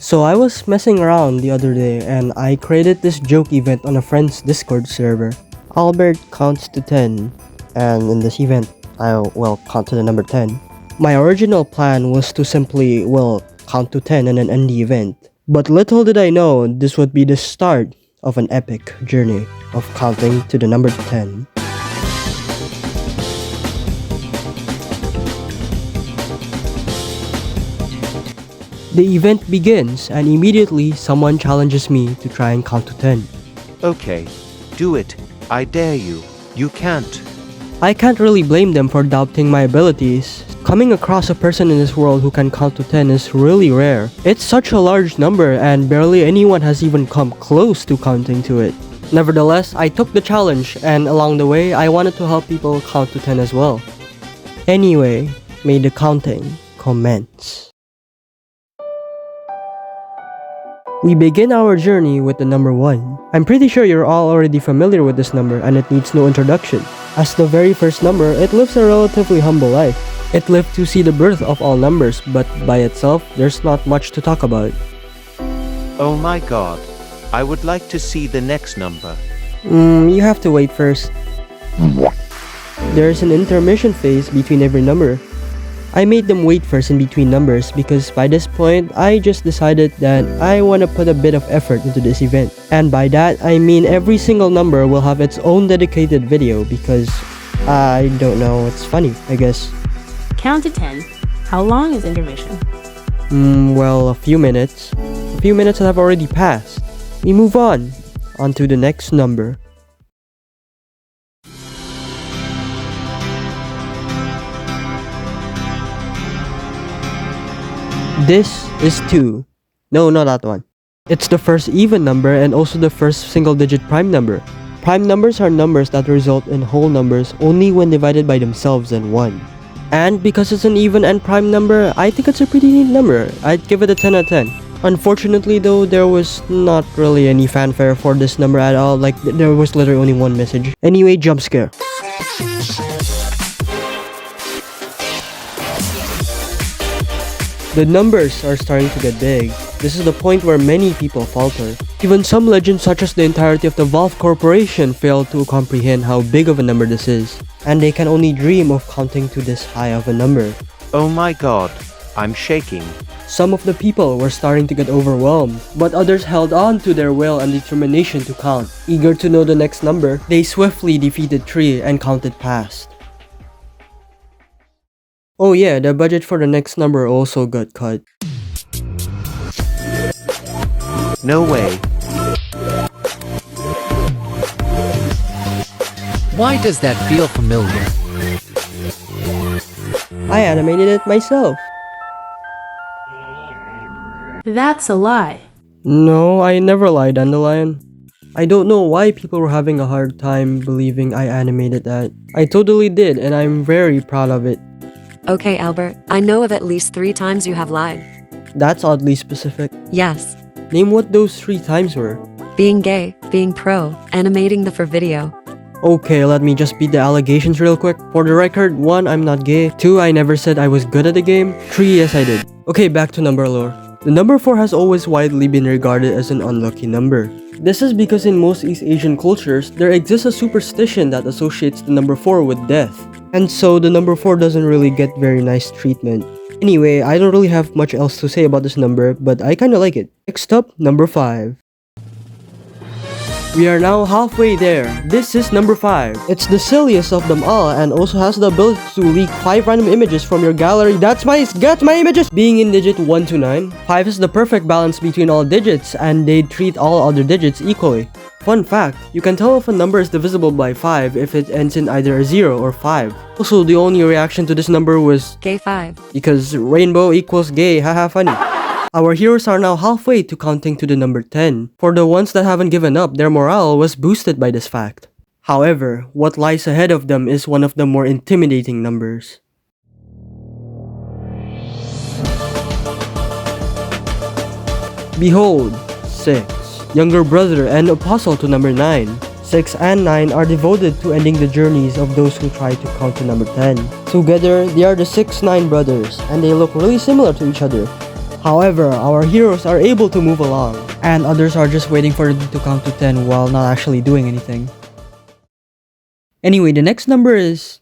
So I was messing around the other day and I created this joke event on a friend's Discord server. Albert counts to 10, and in this event, I'll count to the number 10. My original plan was to simply, count to 10 and then end the event. But little did I know, this would be the start of an epic journey of counting to the number 10. The event begins and immediately someone challenges me to try and count to 10. Okay, do it. I dare you. You can't. I can't really blame them for doubting my abilities. Coming across a person in this world who can count to 10 is really rare. It's such a large number and barely anyone has even come close to counting to it. Nevertheless, I took the challenge and along the way, I wanted to help people count to 10 as well. Anyway, may the counting commence. We begin our journey with the number 1. I'm pretty sure you're all already familiar with this number and it needs no introduction. As the very first number, it lives a relatively humble life. It lived to see the birth of all numbers, but by itself, there's not much to talk about. Oh my god. I would like to see the next number. You have to wait first. There's an intermission phase between every number. I made them wait first in between numbers because by this point, I just decided that I want to put a bit of effort into this event. And by that, I mean every single number will have its own dedicated video because, I don't know, it's funny, I guess. Count to 10. How long is intermission? A few minutes. A few minutes have already passed. We move on to the next number. This is 2. No, not that one. It's the first even number and also the first single-digit prime number. Prime numbers are numbers that result in whole numbers only when divided by themselves and 1. And because it's an even and prime number, I think it's a pretty neat number. I'd give it a 10 out of 10. Unfortunately though, there was not really any fanfare for this number at all, like there was literally only one message. Anyway, jump scare. The numbers are starting to get big. This is the point where many people falter. Even some legends such as the entirety of the Valve Corporation fail to comprehend how big of a number this is. And they can only dream of counting to this high of a number. Oh my god. I'm shaking. Some of the people were starting to get overwhelmed, but others held on to their will and determination to count. Eager to know the next number, they swiftly defeated 3 and counted past. Oh yeah, the budget for the next number also got cut. No way. Why does that feel familiar? I animated it myself. That's a lie. No, I never lied, Dandelion. I don't know why people were having a hard time believing I animated that. I totally did, and I'm very proud of it. Okay, Albert, I know of at least 3 times you have lied. That's oddly specific. Yes. Name what those 3 times were. Being gay, being pro, animating the for video. Okay, let me just beat the allegations real quick. For the record, 1, I'm not gay. 2, I never said I was good at the game. 3, yes I did. Okay, back to number lore. The number 4 has always widely been regarded as an unlucky number. This is because in most East Asian cultures, there exists a superstition that associates the number 4 with death. And so the number 4 doesn't really get very nice treatment. Anyway, I don't really have much else to say about this number, but I kinda like it. Next up, number 5. We are now halfway there. This is number 5. It's the silliest of them all and also has the ability to leak 5 random images from your gallery. That's my images! Being in digit 1 to 9, 5 is the perfect balance between all digits and they treat all other digits equally. Fun fact, you can tell if a number is divisible by 5 if it ends in either a 0 or 5. Also, the only reaction to this number was Gay 5. because rainbow equals gay, haha funny. Our heroes are now halfway to counting to the number 10. For the ones that haven't given up, their morale was boosted by this fact. However, what lies ahead of them is one of the more intimidating numbers. Behold, 6. Younger brother and apostle to number 9. 6 and 9 are devoted to ending the journeys of those who try to count to number 10. Together, they are the 6-9 brothers, and they look really similar to each other. However, our heroes are able to move along, and others are just waiting for them to count to 10 while not actually doing anything. Anyway, the next number is...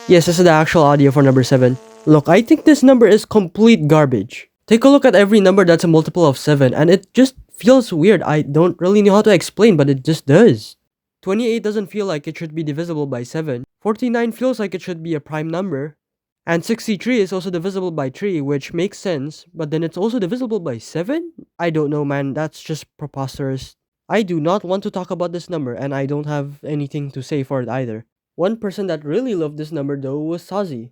Yes, this is the actual audio for number 7. Look, I think this number is complete garbage. Take a look at every number that's a multiple of 7, and it just feels weird. I don't really know how to explain, but it just does. 28 doesn't feel like it should be divisible by 7. 49 feels like it should be a prime number. And 63 is also divisible by 3, which makes sense, but then it's also divisible by 7? I don't know, man, that's just preposterous. I do not want to talk about this number, and I don't have anything to say for it either. One person that really loved this number though was Sazi.